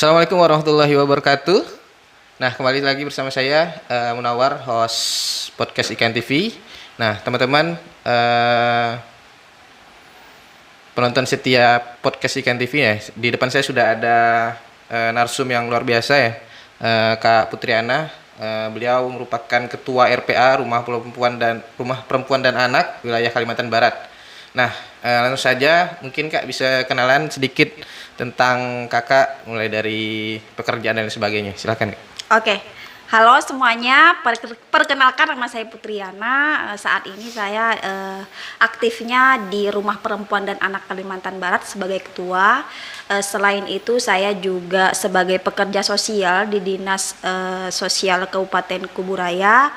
Assalamualaikum warahmatullahi wabarakatuh. Nah, kembali lagi bersama saya Munawar, host podcast Ikan TV. Nah, teman-teman penonton setiap podcast Ikan TV ya. Di depan saya sudah ada narsum yang luar biasa ya, Kak Putriana. Beliau merupakan Ketua RPA Rumah Perempuan dan Anak wilayah Kalimantan Barat. Nah, langsung saja mungkin Kak bisa kenalan sedikit tentang Kakak mulai dari pekerjaan dan sebagainya. Silakan Kak. Oke, halo semuanya. Perkenalkan nama saya Putriana. Saat ini saya aktifnya di Rumah Perempuan dan Anak Kalimantan Barat sebagai ketua. Selain itu saya juga sebagai pekerja sosial di Dinas Sosial Kabupaten Kuburaya.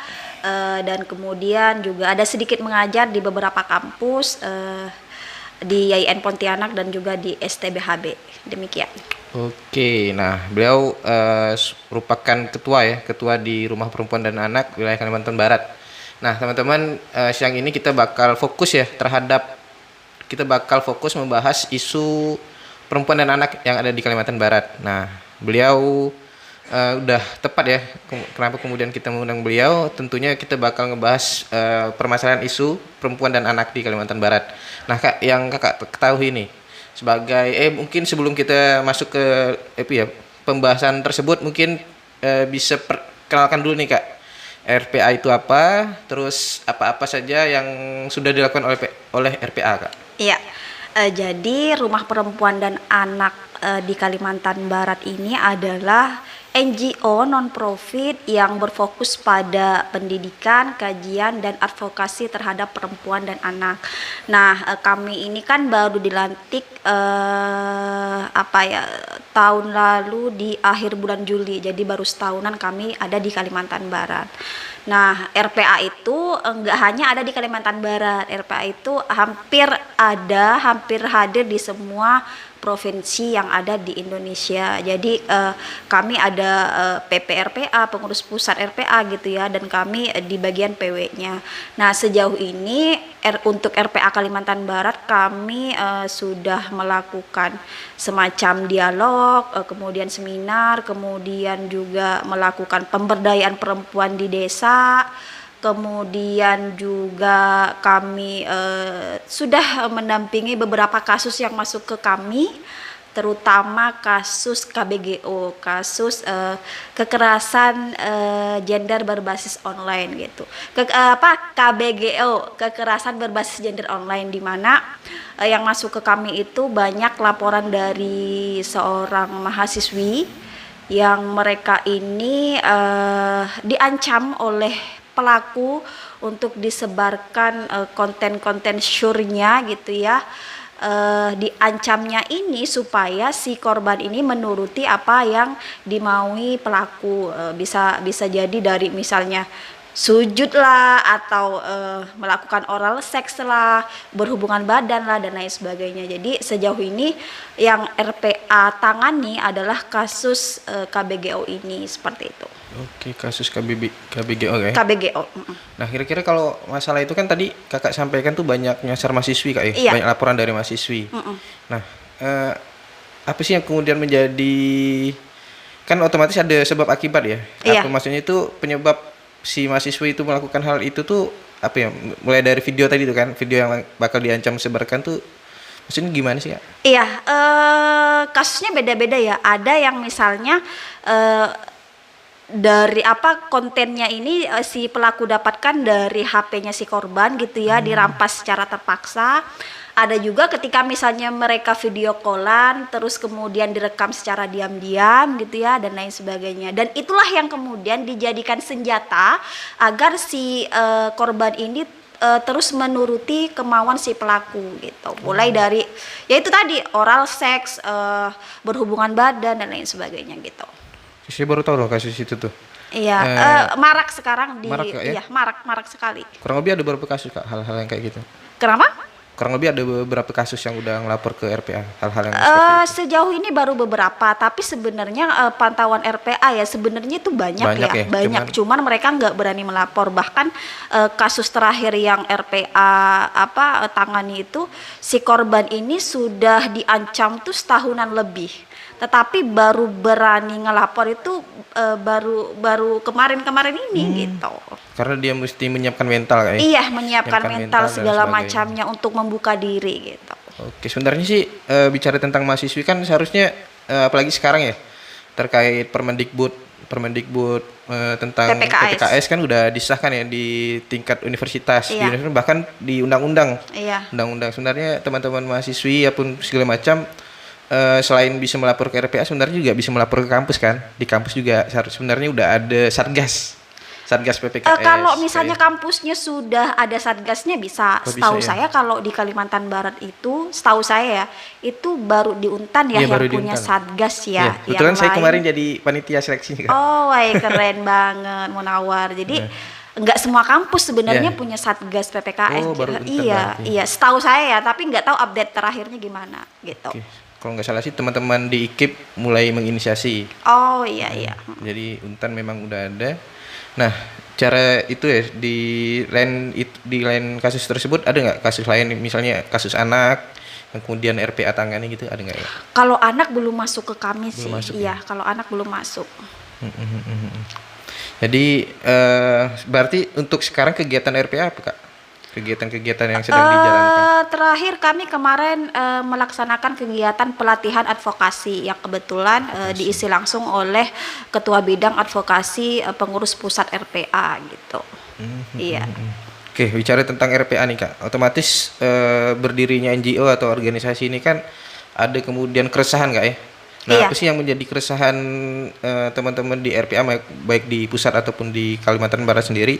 Dan kemudian juga ada sedikit mengajar di beberapa kampus di YIN Pontianak dan juga di STBHB. Demikian. Oke, nah beliau merupakan ketua di Rumah Perempuan dan Anak wilayah Kalimantan Barat. Nah teman-teman, siang ini kita bakal fokus membahas isu perempuan dan anak yang ada di Kalimantan Barat. Nah beliau udah tepat ya, kenapa kemudian kita mengundang beliau, tentunya kita bakal ngebahas permasalahan isu perempuan dan anak di Kalimantan Barat. Nah Kak, yang Kakak ketahui nih, sebagai mungkin sebelum kita masuk ke pembahasan tersebut mungkin bisa perkenalkan dulu nih Kak, RPA itu apa, terus apa-apa saja yang sudah dilakukan oleh RPA Kak. Iya, jadi Rumah Perempuan dan Anak di Kalimantan Barat ini adalah NGO non-profit yang berfokus pada pendidikan, kajian, dan advokasi terhadap perempuan dan anak. Nah, kami ini kan baru dilantik tahun lalu di akhir bulan Juli, jadi baru setahunan kami ada di Kalimantan Barat. Nah, RPA itu enggak hanya ada di Kalimantan Barat, RPA itu hampir hadir di semua provinsi yang ada di Indonesia. Jadi kami ada PPRPA, pengurus pusat RPA gitu ya, dan kami di bagian PW-nya. Nah, sejauh ini untuk RPA Kalimantan Barat kami sudah melakukan semacam dialog, kemudian seminar, kemudian juga melakukan pemberdayaan perempuan di desa. Kemudian juga kami sudah mendampingi beberapa kasus yang masuk ke kami, terutama kasus KBGO, kasus kekerasan gender berbasis online gitu. KBGO, kekerasan berbasis gender online, di mana yang masuk ke kami itu banyak laporan dari seorang mahasiswi yang mereka ini diancam oleh pelaku untuk disebarkan konten-konten syurnya gitu ya. Diancamnya ini supaya si korban ini menuruti apa yang dimaui pelaku. Bisa jadi dari misalnya sujud lah, atau melakukan oral seks lah, berhubungan badan lah, dan lain sebagainya. Jadi sejauh ini yang RPA tangani adalah kasus KBGO ini, seperti itu. Oke, kasus KBGO ya. KBGO. Nah, kira-kira kalau masalah itu kan tadi Kakak sampaikan tuh banyak nyasar mahasiswi Kak ya. Iya. Banyak laporan dari mahasiswi. Nah, apa sih yang kemudian menjadi, kan otomatis ada sebab akibat ya. Iya. Apa maksudnya itu penyebab si mahasiswa itu melakukan hal itu tuh apa ya? Mulai dari video tadi tuh kan, video yang bakal diancam sebarkan tuh maksudnya gimana sih Kak? Iya, kasusnya beda-beda ya. Ada yang misalnya dari kontennya ini si pelaku dapatkan dari HP-nya si korban gitu ya, dirampas secara terpaksa. Ada juga ketika misalnya mereka video callan terus kemudian direkam secara diam-diam gitu ya, dan lain sebagainya. Dan itulah yang kemudian dijadikan senjata agar si korban ini terus menuruti kemauan si pelaku gitu. Mulai dari ya itu tadi, oral seks, berhubungan badan, dan lain sebagainya gitu. Saya baru tahu loh kasus itu tuh. Iya, marak sekarang marak gak ya? Iya, marak sekali. Kurang lebih ada beberapa kasus Kak, hal-hal yang kayak gitu. Kenapa? Kurang lebih ada beberapa kasus yang udah ngelapor ke RPA, hal-hal yang seperti itu. Sejauh ini baru beberapa, tapi sebenarnya pantauan RPA ya sebenarnya itu banyak ya. Banyak. Cuman mereka nggak berani melapor. Bahkan kasus terakhir yang RPA tangani itu, si korban ini sudah diancam tuh setahunan lebih. tetapi baru berani ngelapor itu baru kemarin-kemarin ini gitu. Karena dia mesti menyiapkan mental kayak. Iya, menyiapkan mental dan segala sebagainya. macamnya untuk membuka diri gitu. Oke, sebenarnya sih bicara tentang mahasiswi kan seharusnya apalagi sekarang ya terkait Permendikbud tentang PPKS kan udah disahkan ya di tingkat universitas, Iya. bahkan di undang-undang. Iya. Undang-undang sebenarnya teman-teman mahasiswi apun segala macam selain bisa melapor ke RPA sebenarnya juga bisa melapor ke kampus kan. Di kampus juga sebenarnya udah ada Satgas PPKS. Kalau misalnya kampusnya sudah ada satgasnya bisa. Oh, Setahu bisa, ya? saya kalau di Kalimantan Barat itu, setahu saya ya, itu baru di Untan ya Iya, yang baru di punya Untan. satgas Iya, ya. kebetulan saya lain- kemarin jadi panitia seleksi kan. Oh, wah, keren banget, Munawar. Jadi nggak semua kampus sebenarnya Iya. punya satgas PPKS. Oh, baru Untan Iya, berarti. iya. Setahu saya ya, tapi nggak tahu update terakhirnya gimana gitu. Oke. Kalau nggak salah sih teman-teman di IKIP mulai menginisiasi. Oh, iya iya. Jadi Untan memang udah ada. Nah, cara itu ya di lain kasus tersebut ada nggak kasus lain misalnya kasus anak yang kemudian RPA tangani gitu ada nggak ya? Kalau anak belum masuk ke kami sih. Belum masuk, Iya, kalau anak belum masuk. Jadi berarti untuk sekarang kegiatan RPA apa Kak? Kegiatan-kegiatan yang sedang dijalankan? Terakhir kami kemarin melaksanakan kegiatan pelatihan advokasi yang kebetulan diisi langsung oleh Ketua Bidang Advokasi Pengurus Pusat RPA gitu. Iya. Oke, bicara tentang RPA nih Kak, otomatis berdirinya NGO atau organisasi ini kan ada kemudian keresahan Kak ya? Nah, Iya. apa sih yang menjadi keresahan teman-teman di RPA baik di pusat ataupun di Kalimantan Barat sendiri?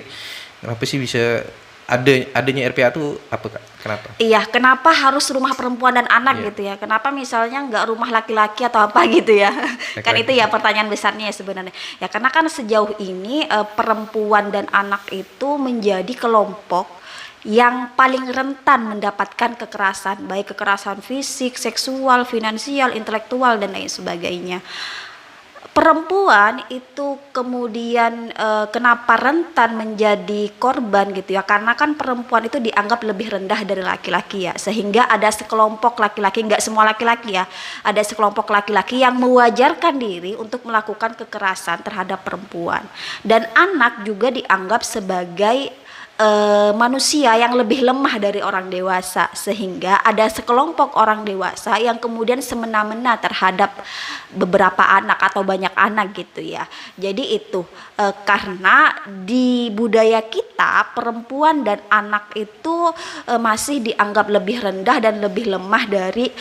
Kenapa sih bisa adanya RPA tuh apa Kak? Kenapa? Iya, kenapa harus rumah perempuan dan anak Iya. gitu ya? Kenapa misalnya nggak rumah laki-laki atau apa gitu ya? Kan Laki-laki. itu ya pertanyaan besarnya ya sebenarnya. Ya karena kan sejauh ini perempuan dan anak itu menjadi kelompok yang paling rentan mendapatkan kekerasan, baik kekerasan fisik, seksual, finansial, intelektual dan lain sebagainya. Perempuan itu kemudian kenapa rentan menjadi korban gitu ya, karena kan perempuan itu dianggap lebih rendah dari laki-laki ya, sehingga ada sekelompok laki-laki, nggak semua laki-laki ya, ada sekelompok laki-laki yang mewajarkan diri untuk melakukan kekerasan terhadap perempuan, dan anak juga dianggap sebagai manusia yang lebih lemah dari orang dewasa, sehingga ada sekelompok orang dewasa yang kemudian semena-mena terhadap beberapa anak atau banyak anak gitu ya. Jadi itu karena di budaya kita perempuan dan anak itu masih dianggap lebih rendah dan lebih lemah dari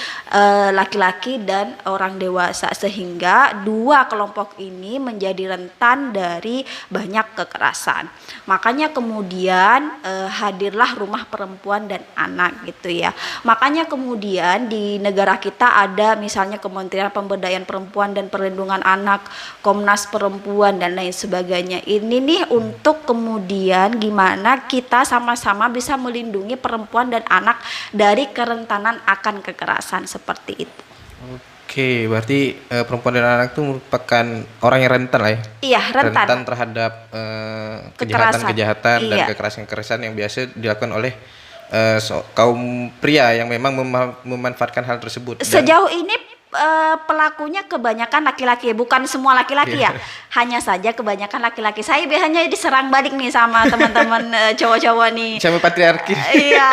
laki-laki dan orang dewasa, sehingga dua kelompok ini menjadi rentan dari banyak kekerasan. Makanya kemudian hadirlah rumah perempuan dan anak gitu ya. Makanya kemudian di negara kita ada misalnya Kementerian Pemberdayaan Perempuan dan Perlindungan Anak, Komnas Perempuan dan lain sebagainya. Ini nih untuk kemudian gimana kita sama-sama bisa melindungi perempuan dan anak dari kerentanan akan kekerasan seperti itu. Oke, berarti perempuan dan anak itu merupakan orang yang rentan lah ya? Iya, rentan. Terhadap Kekerasan. kejahatan dan Iya. kekerasan-kekerasan yang biasa dilakukan oleh kaum pria yang memang memanfaatkan hal tersebut. Dan- Sejauh ini pelakunya kebanyakan laki-laki, bukan semua laki-laki ya. Hanya saja kebanyakan laki-laki. Saya biasanya diserang balik nih sama teman-teman cowok-cowok nih. sama patriarki. Iya,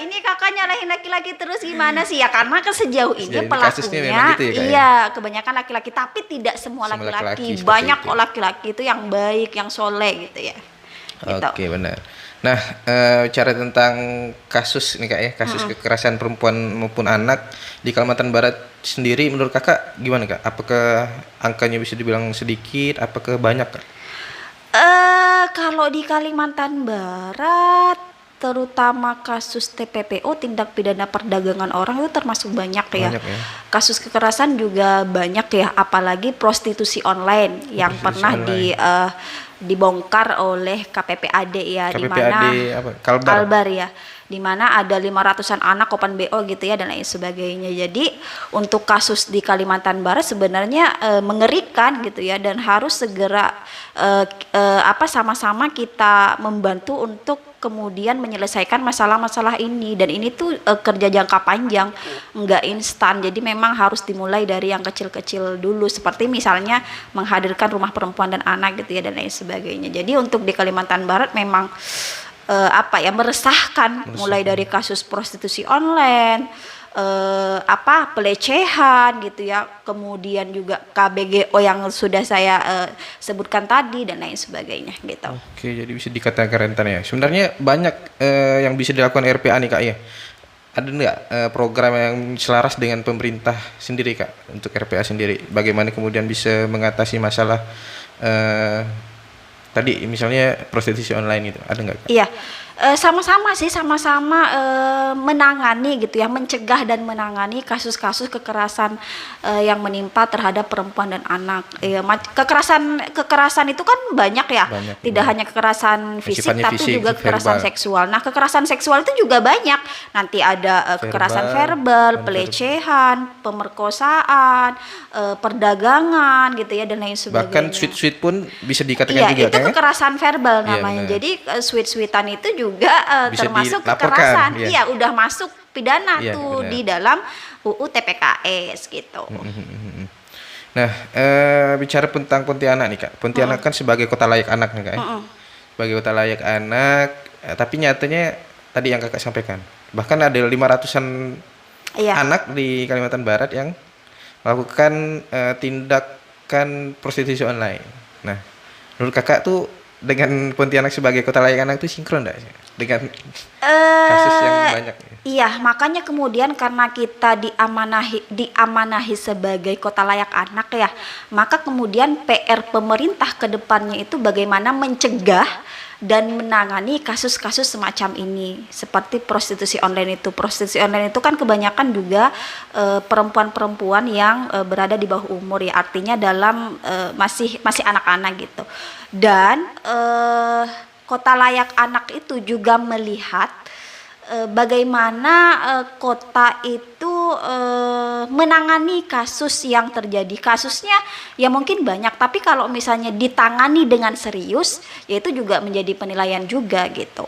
ini kakak nyalahin laki-laki terus gimana sih ya? Karena kan sejauh ini Sejauh ini kasusnya pelakunya, memang gitu ya, Kak, ya? iya kebanyakan laki-laki, tapi tidak semua Semua laki-laki laki-laki. seperti Banyak itu. kok laki-laki itu yang baik, yang soleh gitu ya. Gitu. Oke, benar. Nah, cara tentang kasus nih Kak ya, kasus kekerasan perempuan maupun anak di Kalimantan Barat sendiri menurut Kakak gimana Kak? Apakah angkanya bisa dibilang sedikit, apakah banyak Kak? Kalau di Kalimantan Barat, terutama kasus TPPO, tindak pidana perdagangan orang, itu termasuk banyak ya. Banyak ya. Kasus kekerasan juga banyak ya, apalagi prostitusi online yang Prostitusi pernah online. dibongkar oleh KPPAD ya, di KPPAD mana apa? Kalbar. Kalbar ya, di mana ada 500-an anak open BO gitu ya dan lain sebagainya. Jadi untuk kasus di Kalimantan Barat sebenarnya mengerikan gitu ya, dan harus segera sama-sama kita membantu untuk kemudian menyelesaikan masalah-masalah ini. Dan ini tuh kerja jangka panjang, nggak instan. Jadi memang harus dimulai dari yang kecil-kecil dulu, seperti misalnya menghadirkan rumah perempuan dan anak gitu ya dan lain sebagainya. Jadi untuk di Kalimantan Barat memang meresahkan, mulai dari kasus prostitusi online, pelecehan gitu ya, kemudian juga KBGO yang sudah saya sebutkan tadi dan lain sebagainya gitu. Oke, jadi bisa dikatakan rentan ya. Sebenarnya banyak yang bisa dilakukan RPA nih Kak ya. Ada nggak program yang selaras dengan pemerintah sendiri Kak untuk RPA sendiri? Bagaimana kemudian bisa mengatasi masalah tadi misalnya prostitusi online itu, ada nggak Kak? Iya, sama-sama menangani gitu ya, mencegah dan menangani kasus-kasus kekerasan yang menimpa terhadap perempuan dan anak. Kekerasan itu kan banyak ya, tidak hanya kekerasan fisik tapi juga kekerasan seksual. Nah, kekerasan seksual itu juga banyak. Nanti ada kekerasan verbal, pelecehan, pemerkosaan, perdagangan gitu ya dan lain sebagainya. Bahkan sweet pun bisa dikatakan juga. Iya, itu kekerasan verbal namanya. Jadi sweet-sweetan itu juga termasuk kekerasan. Iya, udah masuk pidana tuh di dalam UU TPKS gitu. Nah, bicara tentang Pontianak nih Kak. Pontianak kan sebagai kota layak anak nih Kak ya. Sebagai kota layak anak, tapi nyatanya tadi yang Kakak sampaikan, bahkan ada 500-an anak di Kalimantan Barat yang melakukan tindakan prostitusi online. Nah, menurut Kakak tuh dengan Pontianak sebagai kota layak anak itu sinkron enggak dengan kasus yang banyak? Iya, makanya kemudian karena kita diamanahi sebagai kota layak anak ya, maka kemudian PR pemerintah ke depannya itu bagaimana mencegah dan menangani kasus-kasus semacam ini, seperti prostitusi online itu. Prostitusi online itu kan kebanyakan juga perempuan-perempuan yang berada di bawah umur ya, artinya dalam masih anak-anak gitu. Dan kota layak anak itu juga melihat bagaimana kota itu menangani kasus yang terjadi. Kasusnya ya mungkin banyak, tapi kalau misalnya ditangani dengan serius, ya itu juga menjadi penilaian juga gitu.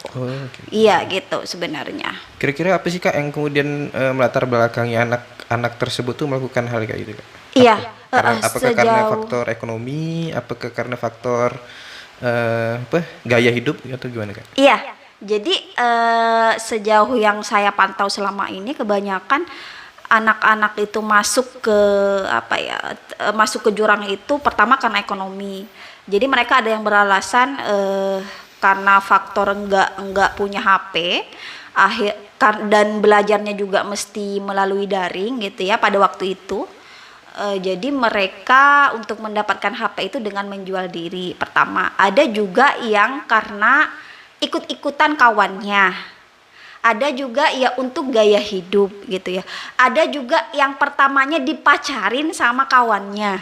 Iya gitu sebenarnya. Kira-kira apa sih Kak yang kemudian melatar belakangi anak-anak tersebut tuh melakukan hal kayak gitu Kak? Iya. Apakah karena faktor ekonomi, apakah karena faktor gaya hidup atau gimana Kak? Iya. Jadi sejauh yang saya pantau selama ini, kebanyakan anak-anak itu masuk ke jurang itu pertama karena ekonomi. Jadi mereka ada yang beralasan karena faktor enggak punya HP, dan belajarnya juga mesti melalui daring gitu ya pada waktu itu. Jadi mereka untuk mendapatkan HP itu dengan menjual diri pertama. Ada juga yang karena ikut-ikutan kawannya, ada juga ya untuk gaya hidup gitu ya, ada juga yang pertamanya dipacarin sama kawannya,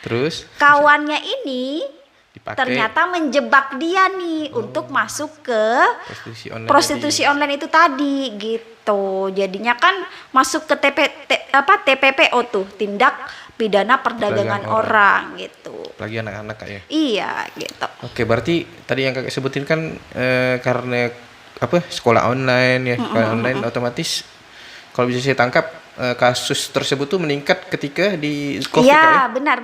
terus kawannya ini ternyata menjebak dia nih untuk masuk ke prostitusi online itu tadi gitu. Jadinya kan masuk ke TPPO tuh, tindak pidana perdagangan orang gitu. Lagi anak-anak Kak ya? Iya gitu. Oke, berarti tadi yang Kakak sebutin kan karena sekolah online ya, sekolah online otomatis kalau bisa saya tangkap kasus tersebut tuh meningkat ketika di COVID. Iya, benar.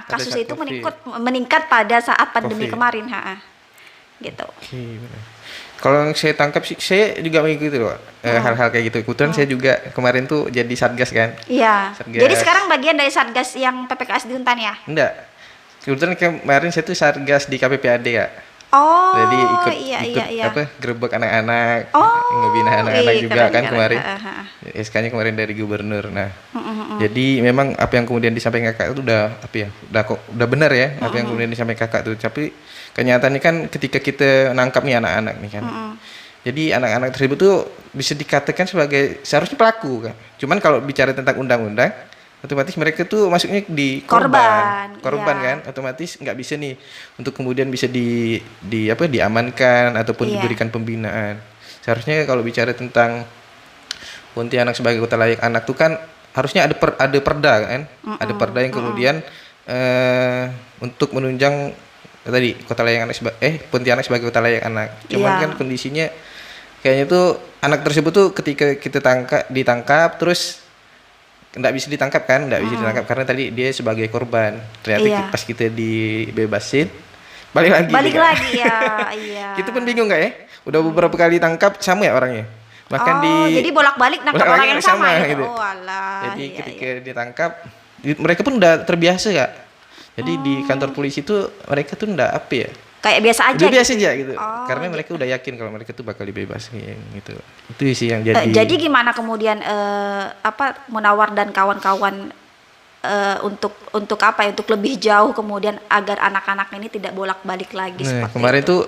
Kasus itu meningkat pada saat pandemi kemarin, gitu. Oke, benar. Kalau yang saya tangkap sih, saya juga mengikuti loh hal-hal kayak gitu. Kebetulan saya juga kemarin tuh jadi satgas kan. Iya. Jadi sekarang bagian dari satgas yang PPKS di Untan ya? Enggak. Kebetulan kemarin saya tuh satgas di KPPAD ya. Oh. Jadi ikut gerebek anak-anak, ngebina anak-anak juga kan kemarin. SK-nya kemarin dari gubernur. Nah, jadi memang apa yang kemudian disampaikan Kakak itu udah benar ya, apa yang kemudian disampaikan Kakak tuh. Tapi kenyataannya kan ketika kita nangkap nih anak-anak nih kan. Jadi anak-anak tersebut tuh bisa dikatakan sebagai seharusnya pelaku kan. Cuman kalau bicara tentang undang-undang, otomatis mereka tuh masuknya di Korban, korban iya. kan, otomatis nggak bisa nih untuk kemudian bisa di apa diamankan ataupun Iya. diberikan pembinaan. Seharusnya kalau bicara tentang Pontianak sebagai kota layak anak tuh kan harusnya ada perda kan, ada perda yang kemudian untuk menunjang tadi kota layak anak Pontianak sebagai kota layak anak. Cuman Iya. kan kondisinya kayaknya tuh anak tersebut tuh ketika kita ditangkap terus nggak bisa ditangkap kan, nggak bisa ditangkap karena tadi dia sebagai korban. Ternyata Iya. pas kita dibebasin balik lagi. Balik dia. lagi ya, iya. Kita pun bingung nggak ya? Udah beberapa kali tangkap sama ya orangnya. Bahkan jadi bolak-balik nangkap bolak-balik orang yang sama, gitu. Oh alah. Jadi iya, ketika iya. ditangkap mereka pun udah terbiasa Kak. Jadi di kantor polisi tuh mereka tuh nggak apa ya? Kayak biasa aja. Udah biasa gitu. aja gitu. Oh, Karena mereka udah yakin kalau mereka tuh bakal dibebasin gitu. Itu sih yang Jadi gimana kemudian Munawar dan kawan-kawan untuk apa ya? Untuk lebih jauh kemudian agar anak-anak ini tidak bolak-balik lagi Nah, seperti kemarin itu. tuh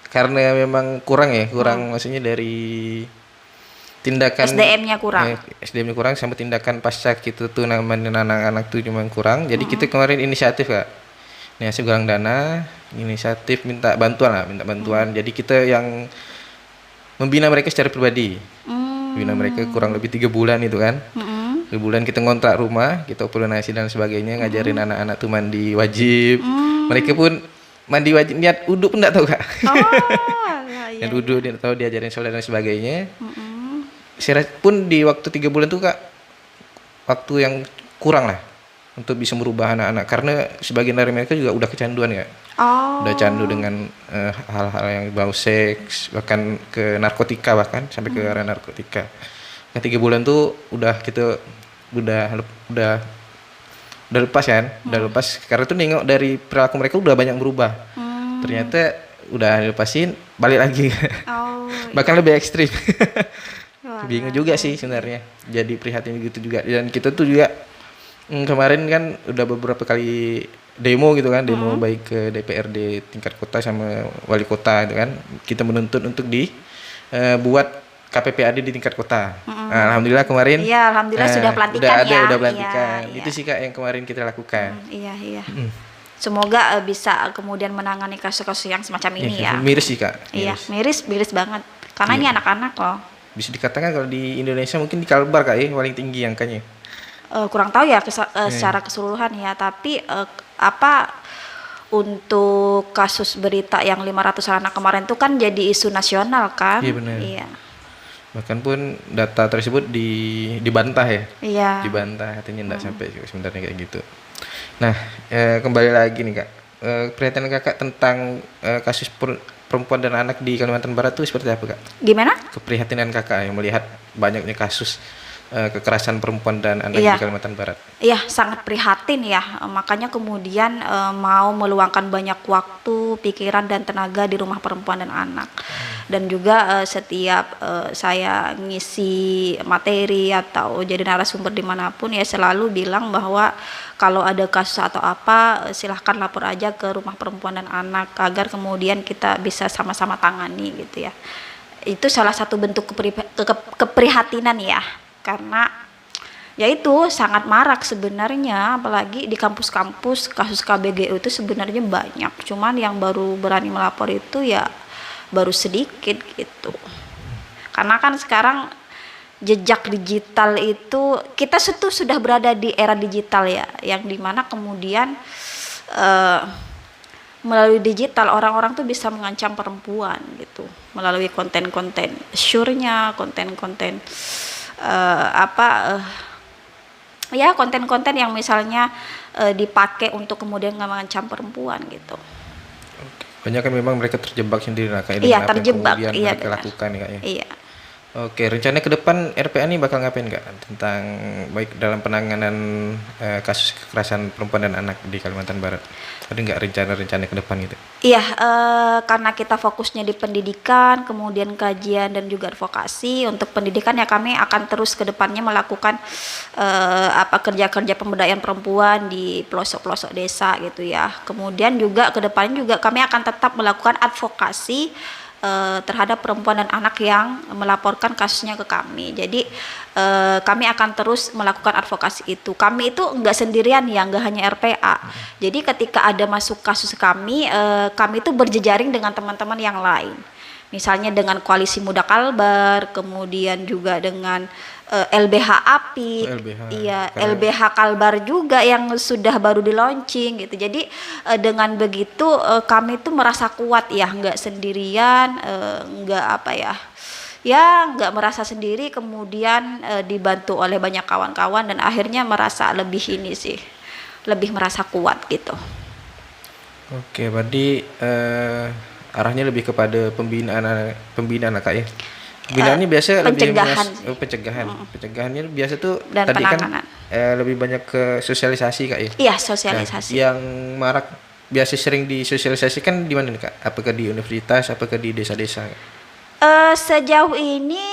karena memang kurang maksudnya dari tindakan SDM-nya kurang. SDM-nya kurang sama tindakan pasca gitu tuh namanya anak-anak tuh cuma kurang. Jadi kita kemarin inisiatif Kak. Inisiatif galang dana, inisiatif minta bantuan. Jadi kita yang membina mereka secara pribadi. Membina mereka kurang lebih 3 bulan itu kan. 3 bulan kita ngontrak rumah, kita operasi dan sebagainya, ngajarin anak-anak tuh mandi wajib. Mereka pun mandi wajib, niat uduk pun enggak tahu Kak. Oh, alah, iya. Niat uduk dia tahu, diajarin sholat dan sebagainya. Saya pun di waktu 3 bulan tuh Kak, waktu yang kurang lah untuk bisa merubah anak-anak karena sebagian dari mereka juga udah kecanduan ya. Oh. Udah candu dengan hal-hal yang bau seks, bahkan ke narkotika, bahkan sampai ke arah narkotika. Nah, 3 bulan tuh kita udah lepas kan, udah lepas karena tuh nengok dari perilaku mereka udah banyak berubah. Ternyata udah lepasin balik lagi. Oh. Bahkan lebih ekstrim. Walah. Bingung juga sih sebenarnya. Jadi prihatin gitu juga. Dan kita tuh juga kemarin kan udah beberapa kali demo gitu kan, demo baik ke DPRD tingkat kota sama wali kota itu kan. Kita menuntut untuk buat KPPAD di tingkat kota. Nah, alhamdulillah kemarin. Iya, alhamdulillah sudah pelantikan ya. Udah pelantikan. Iya, Itu sih Kak yang kemarin kita lakukan. Iya. Semoga bisa kemudian menangani kasus-kasus yang semacam ini ya. Miris sih Kak. Iya, miris banget. Karena ini anak-anak loh. Bisa dikatakan kalau di Indonesia mungkin di Kalbar Kak ya paling tinggi angkanya. Kurang tahu ya secara keseluruhan ya, tapi untuk kasus berita yang 500 anak kemarin itu kan jadi isu nasional kan? Iya, benar. Iya. Bahkan pun data tersebut dibantah ya. Iya. Dibantah, artinya enggak sampai sebenarnya kayak gitu. Nah, kembali lagi nih Kak. Perhatian Kakak tentang kasus perempuan dan anak di Kalimantan Barat itu seperti apa Kak? Gimana? Keprihatinan Kakak yang melihat banyaknya kasus kekerasan perempuan dan anak Iya. di Kalimantan Barat. Iya, sangat prihatin ya. Makanya kemudian mau meluangkan banyak waktu, pikiran dan tenaga di rumah perempuan dan anak. Dan juga setiap saya ngisi materi atau jadi narasumber dimanapun ya selalu bilang bahwa kalau ada kasus atau apa silahkan lapor aja ke rumah perempuan dan anak agar kemudian kita bisa sama-sama tangani gitu ya. Itu salah satu bentuk keprihatinan ya, karena yaitu sangat marak sebenarnya, apalagi di kampus-kampus kasus KBGU itu sebenarnya banyak, cuman yang baru berani melapor itu ya baru sedikit gitu. Karena kan sekarang jejak digital itu kita sudah berada di era digital ya, yang dimana kemudian melalui digital orang-orang tuh bisa mengancam perempuan gitu melalui konten-konten syurnya, konten-konten ya konten-konten yang misalnya dipakai untuk kemudian mengancam perempuan gitu. Banyak kan memang mereka terjebak sendiri lah Kak. Iya, dengan apa yang terjebak. kemudian Iya, mereka benar. lakukan ya Kak ya. Iya. Oke, rencana ke depan RPA ini bakal ngapain Kak tentang baik dalam penanganan kasus kekerasan perempuan dan anak di Kalimantan Barat? Ada nggak rencana-rencana ke depan gitu? Iya, karena kita fokusnya di pendidikan, kemudian kajian dan juga advokasi. Untuk pendidikan ya kami akan terus ke depannya melakukan kerja-kerja pemberdayaan perempuan di pelosok-pelosok desa gitu ya. Kemudian juga ke depannya juga kami akan tetap melakukan advokasi terhadap perempuan dan anak yang melaporkan kasusnya ke kami. Jadi kami akan terus melakukan advokasi itu. Kami itu enggak sendirian ya, enggak hanya RPA. Jadi ketika ada masuk kasus kami itu berjejaring dengan teman-teman yang lain. Misalnya dengan Koalisi Muda Kalbar, kemudian juga dengan LBH API, iya LBH Kalbar juga yang sudah baru di launching gitu. Jadi dengan begitu kami tuh merasa kuat ya, nggak sendirian, nggak apa ya nggak merasa sendiri, kemudian dibantu oleh banyak kawan-kawan dan akhirnya merasa lebih ini sih, lebih merasa kuat gitu. Oke, berarti arahnya lebih kepada pembinaan Kak ya. Pembinaannya biasa pencegahan. Pencegahannya biasa tuh Dan tadi penanganan. Kan lebih banyak ke sosialisasi Kak ya. Iya, sosialisasi. Nah, yang marak biasa sering disosialisasikan di mana nih Kak? Apakah di universitas, apakah di desa-desa? Sejauh ini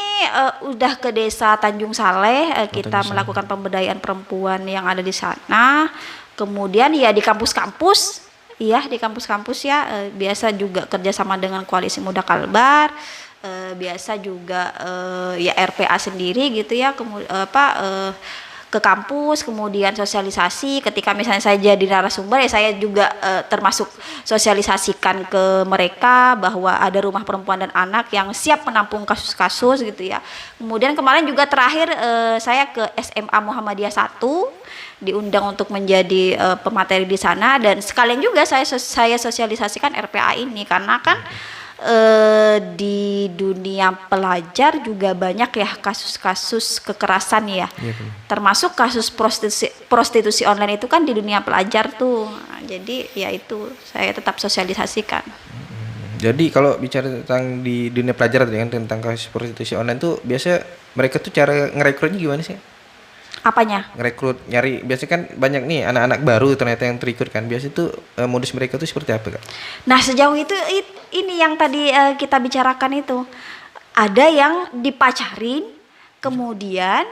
udah ke desa Tanjung Saleh, kita melakukan pemberdayaan perempuan yang ada di sana. Kemudian ya di kampus-kampus, iya di kampus-kampus ya, biasa juga kerjasama dengan Koalisi Muda Kalbar, biasa juga ya RPA sendiri gitu ya, ke kampus, kemudian sosialisasi. Ketika misalnya saya jadi narasumber ya saya juga termasuk sosialisasikan ke mereka bahwa ada rumah perempuan dan anak yang siap menampung kasus-kasus gitu ya. Kemudian kemarin juga terakhir saya ke SMA Muhammadiyah 1, diundang untuk menjadi pemateri di sana, dan sekalian juga saya sosialisasikan RPA ini karena kan di dunia pelajar juga banyak ya kasus-kasus kekerasan ya, termasuk kasus prostitusi online itu kan di dunia pelajar tuh. Nah, jadi ya itu saya tetap sosialisasikan. Jadi kalau bicara tentang di dunia pelajar tentang kasus prostitusi online tuh biasa mereka tuh cara ngerekrutnya gimana sih? Apanya? Ngerekrut, nyari, biasanya kan banyak nih anak-anak baru ternyata yang terikut kan. Biasa tuh modus mereka tuh seperti apa Kak? Nah sejauh itu ini yang tadi kita bicarakan itu, ada yang dipacarin, kemudian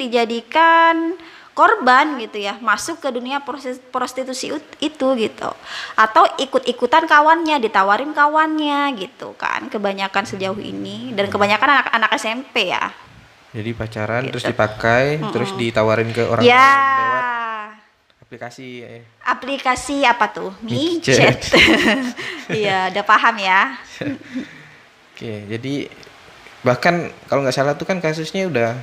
dijadikan korban gitu ya, masuk ke dunia prostitusi itu gitu, atau ikut-ikutan kawannya, ditawarin kawannya gitu kan, kebanyakan sejauh ini, dan kebanyakan anak-anak SMP ya. Jadi pacaran Gitu. terus dipakai, terus ditawarin ke orang Ya. lain lewat aplikasi. Aplikasi apa tuh? Micet. Iya, udah paham ya. Oke, jadi bahkan kalau nggak salah tuh kan kasusnya udah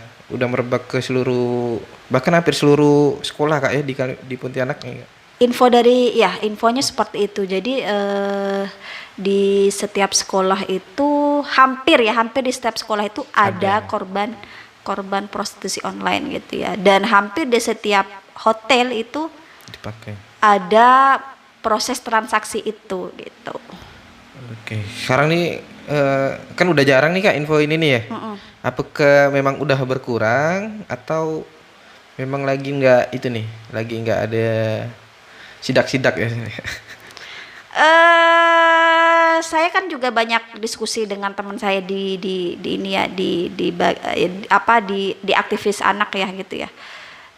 merebak ke seluruh, bahkan hampir seluruh sekolah Kak ya di Pontianak nih. Infonya seperti itu. Jadi di setiap sekolah itu hampir di setiap sekolah itu ada korban prostitusi online gitu ya. Dan hampir di setiap hotel itu Dipakai. ada proses transaksi itu gitu. Oke, sekarang nih kan udah jarang nih Kak info ini nih ya. Apakah memang udah berkurang atau memang lagi nggak ada sidak-sidak ya? Saya kan juga banyak diskusi dengan teman saya di aktivis anak ya gitu ya.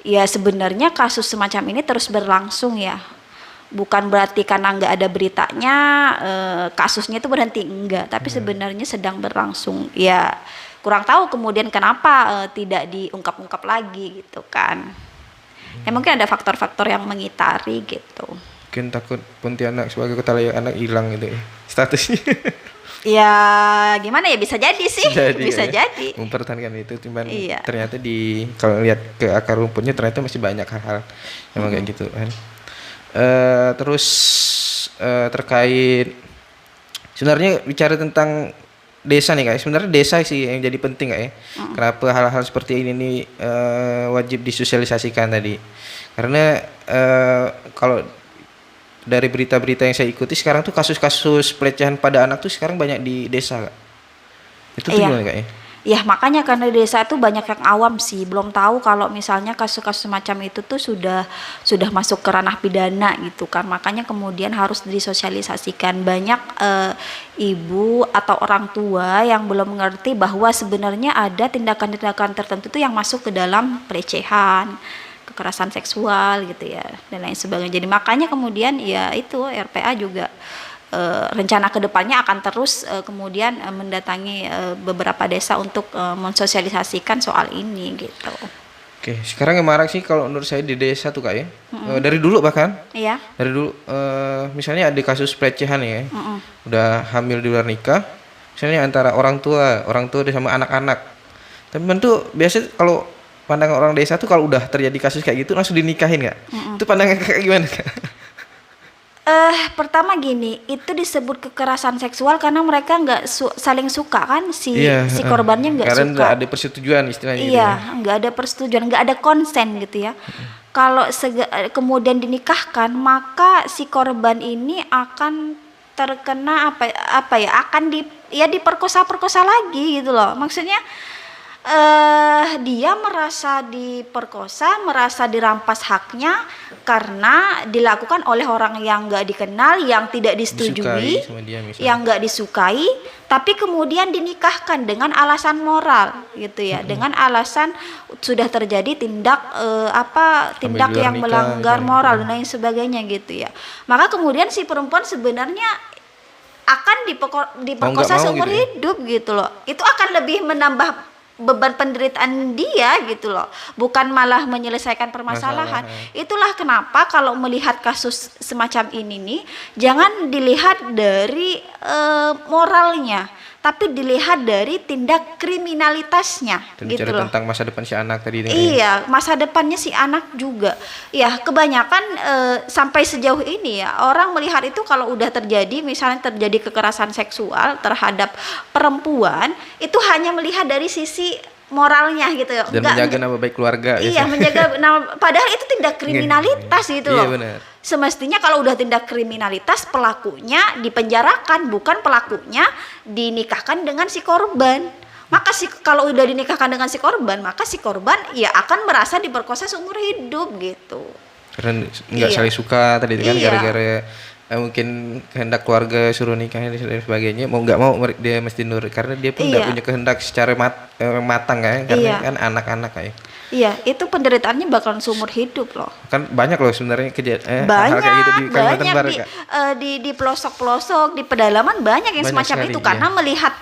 Ya sebenarnya kasus semacam ini terus berlangsung ya. Bukan berarti karena nggak ada beritanya kasusnya itu berhenti, enggak, tapi sebenarnya sedang berlangsung. Ya kurang tahu kemudian kenapa tidak diungkap-ungkap lagi gitu kan. Ya mungkin ada faktor-faktor yang mengitari gitu. Mungkin takut Pontianak sebagai kota layak anak hilang gitu ya statusnya. Ya gimana ya, bisa jadi sih. Bisa ya. jadi. Mempertahankan itu, cuman Iya. ternyata kalau lihat ke akar rumputnya ternyata masih banyak hal-hal yang kayak gitu kan. Terus terkait sebenarnya bicara tentang desa nih Kak, sebenarnya desa sih yang jadi penting Kak ya. Kenapa hal-hal seperti ini nih wajib disosialisasikan tadi? Karena kalau dari berita-berita yang saya ikuti sekarang tuh kasus-kasus pelecehan pada anak tuh sekarang banyak di desa Kak. Itu tuh gimana Kak ya? Ya makanya karena di desa itu banyak yang awam sih, belum tahu kalau misalnya kasus-kasus semacam itu tuh sudah masuk ke ranah pidana gitu kan. Makanya kemudian harus disosialisasikan. Banyak ibu atau orang tua yang belum mengerti bahwa sebenarnya ada tindakan-tindakan tertentu tuh yang masuk ke dalam pelecehan. kekerasan seksual gitu ya dan lain sebagainya. Jadi makanya kemudian ya itu RPA juga rencana kedepannya akan terus kemudian mendatangi beberapa desa untuk mensosialisasikan soal ini gitu. Oke, sekarang yang marak sih kalau menurut saya di desa tuh Kak ya. Dari dulu bahkan. Iya. Dari dulu misalnya ada kasus pelecehan ya. Udah hamil di luar nikah. Misalnya antara orang tua sama anak-anak. Temen tuh biasa kalau pandangan orang desa tuh kalau udah terjadi kasus kayak gitu langsung dinikahin Kak. Itu pandangan Kakak gimana Kak? Pertama gini, itu disebut kekerasan seksual karena mereka nggak saling suka kan si korbannya nggak suka. Karena nggak ada persetujuan istilahnya. Iya, nggak ada persetujuan, nggak ada konsen gitu ya. Kalau kemudian dinikahkan, maka si korban ini akan terkena apa ya? Akan diperkosa lagi gitu loh. Maksudnya dia merasa diperkosa, merasa dirampas haknya karena dilakukan oleh orang yang nggak dikenal, yang tidak disetujui, yang nggak disukai, tapi kemudian dinikahkan dengan alasan moral, gitu ya, dengan alasan sudah terjadi tindak yang melanggar moral dan lain sebagainya, gitu ya. Maka kemudian si perempuan sebenarnya akan diperkosa seumur hidup, gitu loh. Itu akan lebih menambah beban penderitaan dia gitu loh, bukan malah menyelesaikan permasalahan. Itulah kenapa kalau melihat kasus semacam ini nih, jangan dilihat dari moralnya, tapi dilihat dari tindak kriminalitasnya. Gitu loh. Tentang masa depan si anak tadi. Iya, masa depannya si anak juga. Ya, kebanyakan sampai sejauh ini ya, orang melihat itu kalau udah terjadi, misalnya terjadi kekerasan seksual terhadap perempuan, itu hanya melihat dari sisi moralnya gitu ya. Dan menjaga nama baik keluarga. Iya, menjaga nama, padahal itu tindak kriminalitas gitu loh. Iya, benar. Semestinya kalau udah tindak kriminalitas, pelakunya dipenjarakan, bukan pelakunya dinikahkan dengan si korban. Maka kalau udah dinikahkan dengan si korban, maka si korban ya akan merasa diperkosa seumur hidup gitu. Karena nggak saling suka tadi kan, gara-gara mungkin kehendak keluarga suruh nikahnya dan sebagainya, mau nggak mau dia mesti nurut karena dia pun nggak punya kehendak secara matang kan, karena kan anak-anak kayak. Iya, itu penderitaannya bakalan seumur hidup loh. Kan banyak loh sebenarnya hal kayak gitu di Kalimantan Barat, di pelosok-pelosok, di pedalaman banyak yang semacam itu karena melihat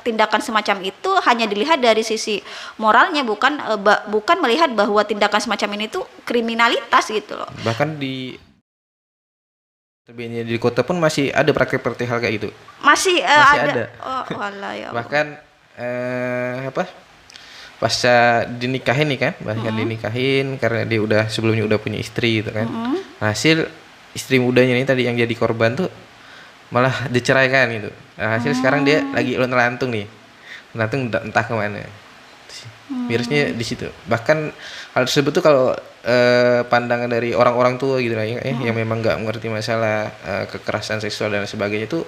tindakan semacam itu hanya dilihat dari sisi moralnya, bukan melihat bahwa tindakan semacam ini tuh kriminalitas gitu loh. Bahkan di kota pun masih ada praktek-praktek hal kayak gitu. Masih ada. Oh, walah ya. Bahkan pasca dinikahin nih kan, dinikahin karena dia sebelumnya udah punya istri gitu kan. Hasil istri mudanya nih tadi yang jadi korban tuh malah diceraikan gitu. Hasil sekarang dia lagi ngelantung nih. Ngelantung entah kemana. Mirisnya di situ. Bahkan hal tersebut tuh kalau pandangan dari orang-orang tua gitu lah ya, yang memang nggak mengerti masalah kekerasan seksual dan sebagainya tuh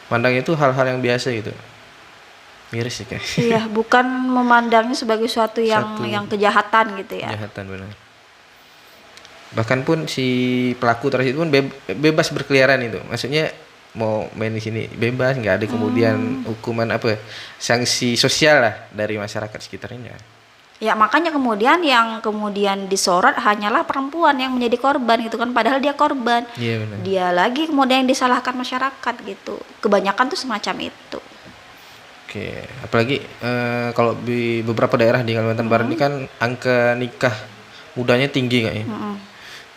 pandangnya itu hal-hal yang biasa gitu. Miris sih kayak. Iya, bukan memandangnya sebagai suatu yang kejahatan gitu ya. Kejahatan benar. Bahkan pun si pelaku tersebut pun bebas berkeliaran itu. Maksudnya mau main di sini bebas, nggak ada kemudian hukuman sanksi sosial lah dari masyarakat sekitarnya. Ya makanya kemudian yang disorot hanyalah perempuan yang menjadi korban gitu kan, padahal dia korban. Iya benar. Dia lagi kemudian yang disalahkan masyarakat gitu. Kebanyakan tuh semacam itu. Oke, apalagi kalau di beberapa daerah di Kalimantan Barat ini kan angka nikah mudanya tinggi nggak ya?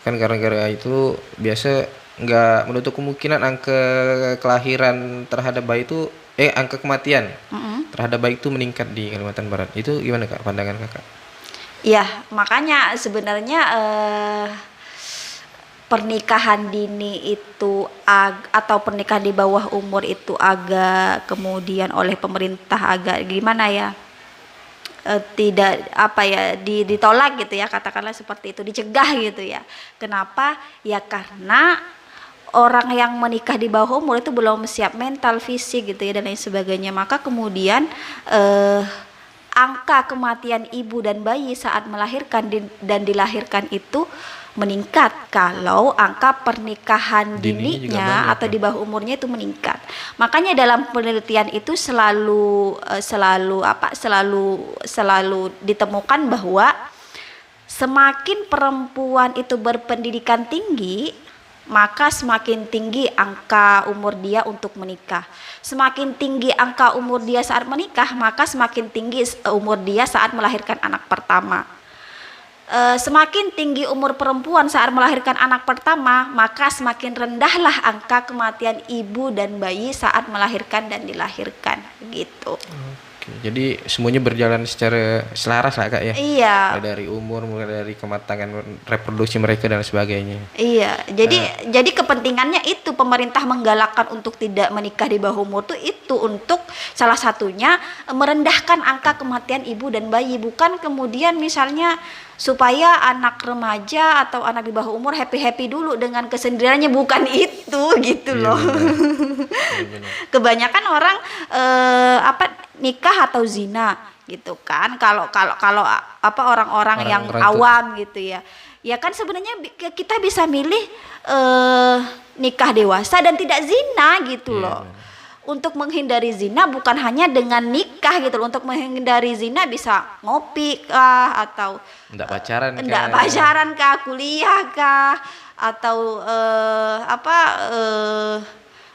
Kan gara-gara itu biasa nggak menutup kemungkinan angka kelahiran terhadap bayi itu angka kematian terhadap bayi itu meningkat di Kalimantan Barat. Itu gimana Kak pandangan Kakak? Ya, makanya sebenarnya pernikahan dini itu atau pernikahan di bawah umur itu agak kemudian oleh pemerintah agak gimana ya, tidak ditolak gitu ya, katakanlah seperti itu, dicegah gitu ya. Kenapa? Ya karena orang yang menikah di bawah umur itu belum siap mental, fisik gitu ya dan lain sebagainya. Maka kemudian angka kematian ibu dan bayi saat melahirkan dan dilahirkan itu meningkat kalau angka pernikahan dininya atau di bawah umurnya itu meningkat. Makanya dalam penelitian itu selalu ditemukan bahwa Semakin perempuan itu berpendidikan tinggi, maka semakin tinggi angka umur dia untuk menikah. Semakin tinggi angka umur dia saat menikah, maka semakin tinggi umur dia saat melahirkan anak pertama. Semakin tinggi umur perempuan saat melahirkan anak pertama, maka semakin rendahlah angka kematian ibu dan bayi saat melahirkan dan dilahirkan, gitu. Oke, jadi semuanya berjalan secara selaras lah Kak ya. Iya. Mulai dari umur, mulai dari kematangan reproduksi mereka dan sebagainya. Iya, jadi kepentingannya itu pemerintah menggalakkan untuk tidak menikah di bawah umur tuh itu untuk salah satunya merendahkan angka kematian ibu dan bayi, bukan kemudian misalnya supaya anak remaja atau anak di bawah umur happy-happy dulu dengan kesendiriannya, bukan itu gitu loh. Benar. Kebanyakan orang nikah atau zina gitu kan, kalau orang-orang yang Orang-orang awam gitu ya. Ya kan sebenarnya kita bisa milih nikah dewasa dan tidak zina gitu loh. Untuk menghindari zina bukan hanya dengan nikah gitu loh. Untuk menghindari zina bisa ngopi kah, atau Enggak pacaran kah? enggak pacaran kah, kuliah kah, atau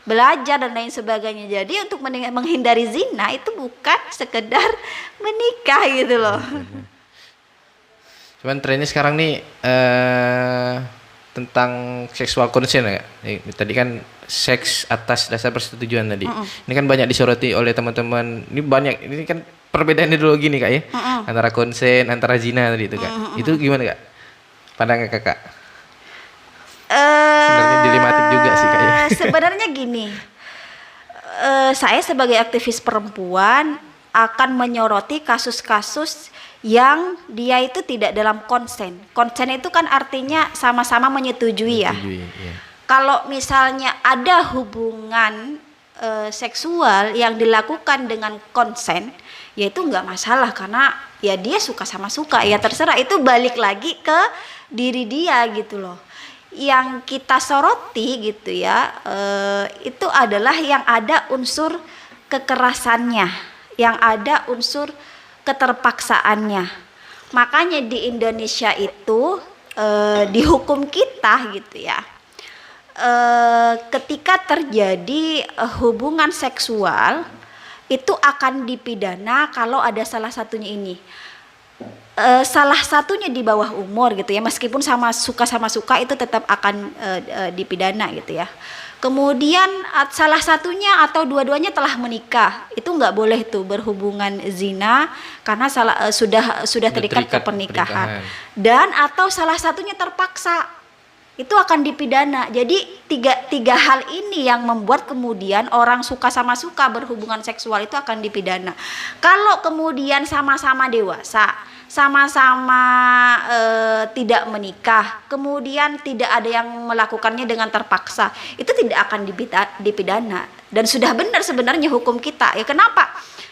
belajar dan lain sebagainya. Jadi untuk menghindari zina itu bukan sekedar menikah gitu loh. Cuman trennya sekarang nih tentang seksual consent ya. Tadi kan seks atas dasar persetujuan tadi. Ini kan banyak disoroti oleh teman-teman. Ini kan perbedaan ideologi nih Kak ya. Antara konsen, antara zina tadi itu Kak. Itu gimana Kak? Pandangan Kakak? Sebenarnya dilematik juga sih Kak ya. Sebenarnya gini. Saya sebagai aktivis perempuan akan menyoroti kasus-kasus yang dia itu tidak dalam konsen. Konsen itu kan artinya sama-sama menyetujui ya. Iya. Kalau misalnya ada hubungan seksual yang dilakukan dengan konsen, ya itu nggak masalah karena ya dia suka sama suka, ya terserah, itu balik lagi ke diri dia gitu loh. Yang kita soroti gitu ya, itu adalah yang ada unsur kekerasannya, yang ada unsur keterpaksaannya. Makanya di Indonesia itu di hukum kita gitu ya, ketika terjadi hubungan seksual itu akan dipidana kalau ada salah satunya ini. Salah satunya di bawah umur gitu ya, meskipun sama suka itu tetap akan dipidana gitu ya. Kemudian salah satunya atau dua-duanya telah menikah, itu nggak boleh tuh berhubungan zina karena sudah terikat ke pernikahan. Dan atau salah satunya terpaksa, itu akan dipidana. Jadi tiga hal ini yang membuat kemudian orang suka sama suka berhubungan seksual itu akan dipidana. Kalau kemudian sama-sama dewasa, sama-sama tidak menikah, kemudian tidak ada yang melakukannya dengan terpaksa, itu tidak akan dipidana. Dan sudah benar sebenarnya hukum kita. Ya kenapa?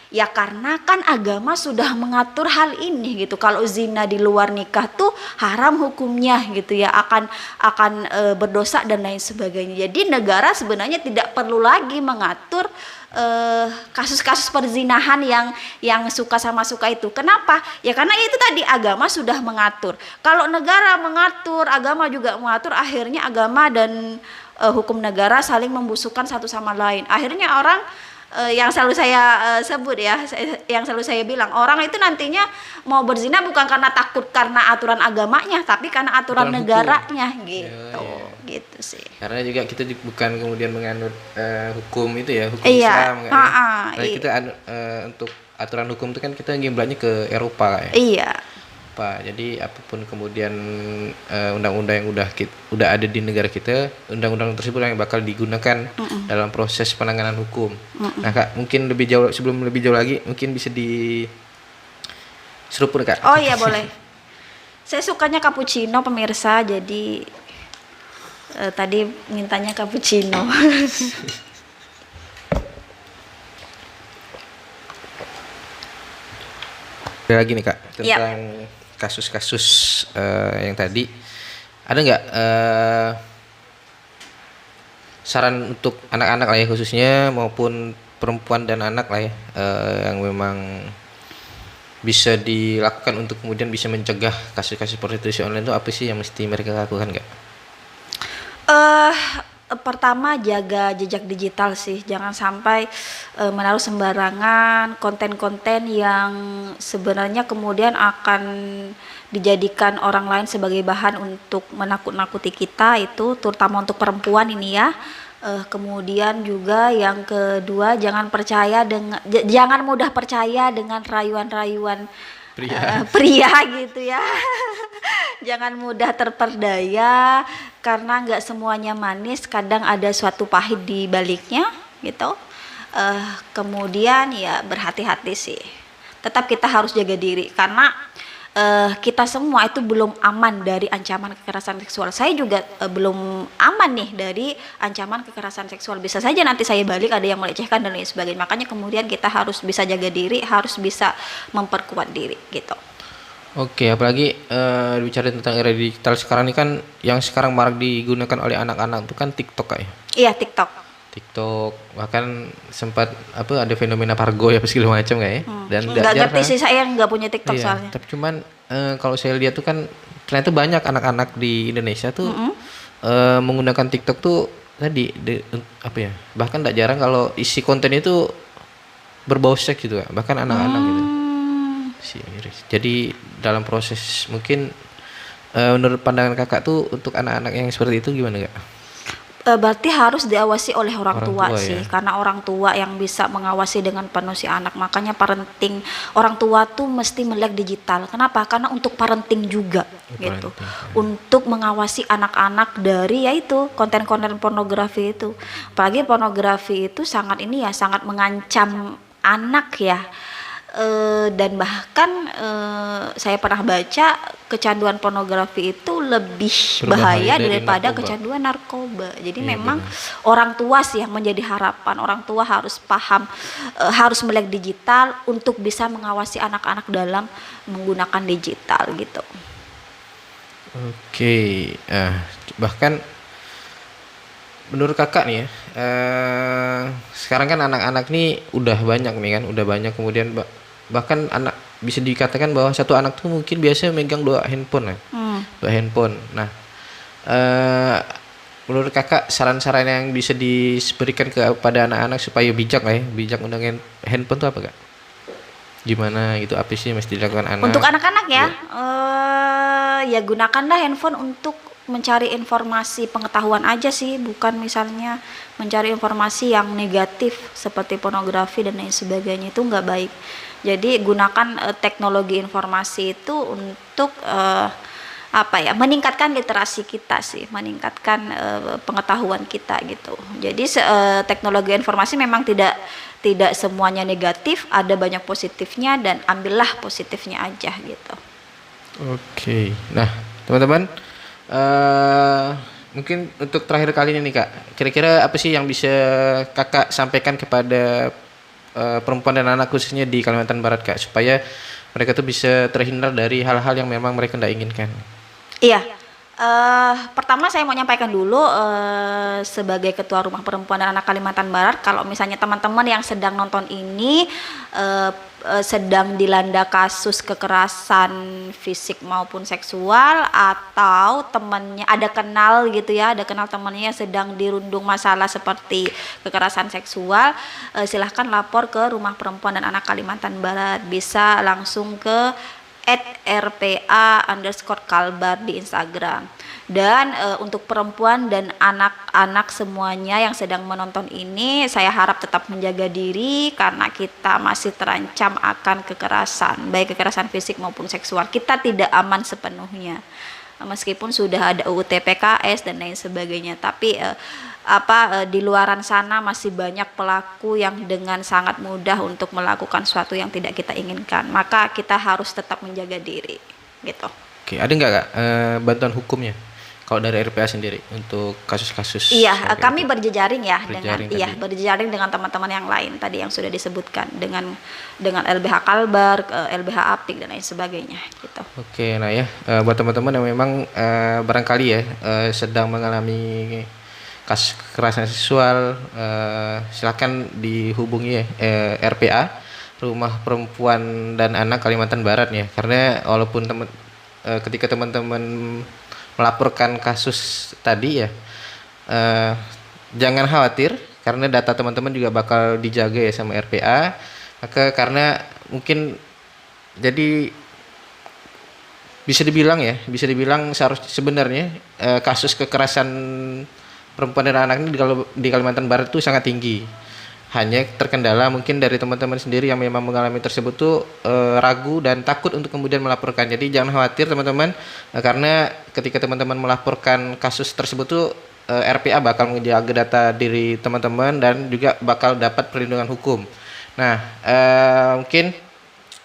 Ya karena kan agama sudah mengatur hal ini gitu. Kalau zina di luar nikah tuh haram hukumnya gitu ya, akan berdosa dan lain sebagainya. Jadi negara sebenarnya tidak perlu lagi mengatur kasus-kasus perzinahan yang suka sama suka itu. Kenapa? Ya karena itu tadi agama sudah mengatur. Kalau negara mengatur, agama juga mengatur, akhirnya agama dan hukum negara saling membusukkan satu sama lain. Akhirnya orang yang selalu saya sebut ya, yang selalu saya bilang, orang itu nantinya mau berzina bukan karena takut karena aturan agamanya, tapi karena aturan negaranya gitu. Gitu sih. Karena juga kita bukan kemudian menganut hukum itu ya, hukum Islam kan. Nah, kita untuk aturan hukum itu kan kita ngimblatnya ke Eropa ya. Iya. Jadi apapun kemudian undang-undang yang udah ada di negara kita, undang-undang tersebut yang bakal digunakan dalam proses penanganan hukum. Nah Kak, mungkin sebelum lebih jauh lagi, mungkin bisa diseruput Kak. Oh iya boleh. Saya sukanya cappuccino pemirsa, jadi tadi mintanya cappuccino. Ada lagi nih Kak tentang kasus-kasus yang tadi, ada nggak saran untuk anak-anak lah ya khususnya, maupun perempuan dan anak lah ya, yang memang bisa dilakukan untuk kemudian bisa mencegah kasus-kasus prostitusi online itu apa sih yang mesti mereka lakukan nggak? eh Pertama, jaga jejak digital sih, jangan sampai menaruh sembarangan konten-konten yang sebenarnya kemudian akan dijadikan orang lain sebagai bahan untuk menakut-nakuti kita, itu terutama untuk perempuan ini ya. Kemudian juga yang kedua, jangan mudah percaya dengan rayuan-rayuan Pria. pria gitu ya. Jangan mudah terperdaya karena nggak semuanya manis, kadang ada suatu pahit di baliknya gitu. Kemudian ya berhati-hati sih. Tetap kita harus jaga diri karena kita semua itu belum aman dari ancaman kekerasan seksual. Saya juga belum aman nih dari ancaman kekerasan seksual. Bisa saja nanti saya balik ada yang melecehkan dan lain sebagainya. Makanya kemudian kita harus bisa jaga diri, harus bisa memperkuat diri gitu. Oke, apalagi bicara tentang era digital sekarang ini kan yang sekarang marak digunakan oleh anak-anak itu kan TikTok kayak. Iya, TikTok. TikTok bahkan sempat ada fenomena Pargo ya segala macam kayak. Dan Nggak ngerti sih, saya nggak punya TikTok iya, soalnya. tapi cuman kalau saya lihat tuh kan ternyata banyak anak-anak di Indonesia tuh menggunakan TikTok tuh tadi bahkan tidak jarang kalau isi konten itu berbau seks gitu ya, bahkan anak-anak gitu. Jadi dalam proses mungkin menurut pandangan kakak tuh untuk anak-anak yang seperti itu gimana kak? Berarti harus diawasi oleh orang tua sih, ya? karena orang tua yang bisa mengawasi dengan penuh si anak. Makanya parenting orang tua tuh mesti melek digital. Kenapa? Karena untuk parenting juga gitu. Untuk mengawasi anak-anak dari yaitu konten-konten pornografi itu. Apalagi pornografi itu sangat mengancam anak ya. Dan bahkan saya pernah baca kecanduan pornografi itu lebih bahaya daripada kecanduan narkoba. Jadi memang orang tua sih yang menjadi harapan. Orang tua harus paham, harus melek digital untuk bisa mengawasi anak-anak dalam menggunakan digital gitu. Oke, bahkan menurut kakak nih ya, sekarang kan anak-anak nih udah banyak kemudian bahkan anak bisa dikatakan bahwa satu anak tuh mungkin biasanya megang 2 handphone ya. 2 handphone. Nah, menurut kakak saran-saran yang bisa diberikan kepada anak-anak supaya bijak menggunakan handphone tuh apa kak? Gimana gitu, apa sih mesti dilakukan anak? Untuk anak-anak ya, ya gunakanlah handphone untuk mencari informasi pengetahuan aja sih, bukan misalnya mencari informasi yang negatif seperti pornografi dan lain sebagainya, itu nggak baik. Jadi gunakan teknologi informasi itu untuk meningkatkan literasi kita sih, meningkatkan pengetahuan kita gitu. Jadi teknologi informasi memang tidak semuanya negatif, ada banyak positifnya dan ambillah positifnya aja gitu. Oke, nah teman-teman, mungkin untuk terakhir kali ini nih kak, kira-kira apa sih yang bisa kakak sampaikan kepada perempuan dan anak khususnya di Kalimantan Barat kak, supaya mereka tuh bisa terhindar dari hal-hal yang memang mereka tidak inginkan? Iya, pertama saya mau nyampaikan dulu sebagai Ketua Rumah Perempuan dan Anak Kalimantan Barat, kalau misalnya teman-teman yang sedang nonton ini sedang dilanda kasus kekerasan fisik maupun seksual, atau temannya ada kenal temannya yang sedang dirundung masalah seperti kekerasan seksual, silahkan lapor ke Rumah Perempuan dan Anak Kalimantan Barat. Bisa langsung ke @rpa_kalbar di Instagram. Dan untuk perempuan dan anak-anak semuanya yang sedang menonton ini, saya harap tetap menjaga diri karena kita masih terancam akan kekerasan, baik kekerasan fisik maupun seksual. Kita tidak aman sepenuhnya. Meskipun sudah ada UU TPKS dan lain sebagainya, tapi di luaran sana masih banyak pelaku yang dengan sangat mudah untuk melakukan sesuatu yang tidak kita inginkan. Maka kita harus tetap menjaga diri gitu. Oke, ada nggak kak bantuan hukumnya kalau dari RPA sendiri untuk kasus-kasus? Iya, kami berjejaring ya berjejaring dengan teman-teman yang lain tadi yang sudah disebutkan, dengan LBH Kalbar, LBH Apik dan lain sebagainya gitu. Oke, nah ya buat teman-teman yang memang barangkali ya sedang mengalami kasus kekerasan seksual, silakan dihubungi RPA Rumah Perempuan dan Anak Kalimantan Barat ya. Karena walaupun ketika teman-teman melaporkan kasus tadi ya, eh, jangan khawatir karena data teman-teman juga bakal dijaga ya sama RPA. Maka karena mungkin jadi bisa dibilang sebenarnya kasus kekerasan perempuan dan anak ini di Kalimantan Barat itu sangat tinggi. Hanya terkendala mungkin dari teman-teman sendiri yang memang mengalami tersebut tuh ragu dan takut untuk kemudian melaporkan. Jadi jangan khawatir teman-teman, karena ketika teman-teman melaporkan kasus tersebut tuh RPA bakal menjaga data diri teman-teman dan juga bakal dapat perlindungan hukum. Nah, mungkin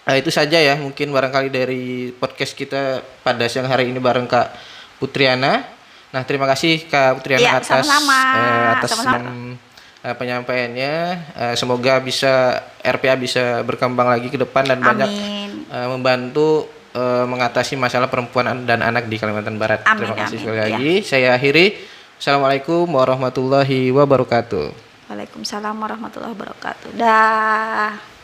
itu saja ya, mungkin barangkali dari podcast kita pada siang hari ini bareng Kak Putriana. Nah, terima kasih Kak Putriana Iya, atas sama-sama. penyampaiannya. Semoga RPA bisa berkembang lagi ke depan dan banyak Amin. membantu mengatasi masalah perempuan dan anak di Kalimantan Barat. Amin, Terima kasih amin, sekali iya. lagi. Saya akhiri. Assalamualaikum warahmatullahi wabarakatuh. Waalaikumsalam warahmatullahi wabarakatuh. Dah.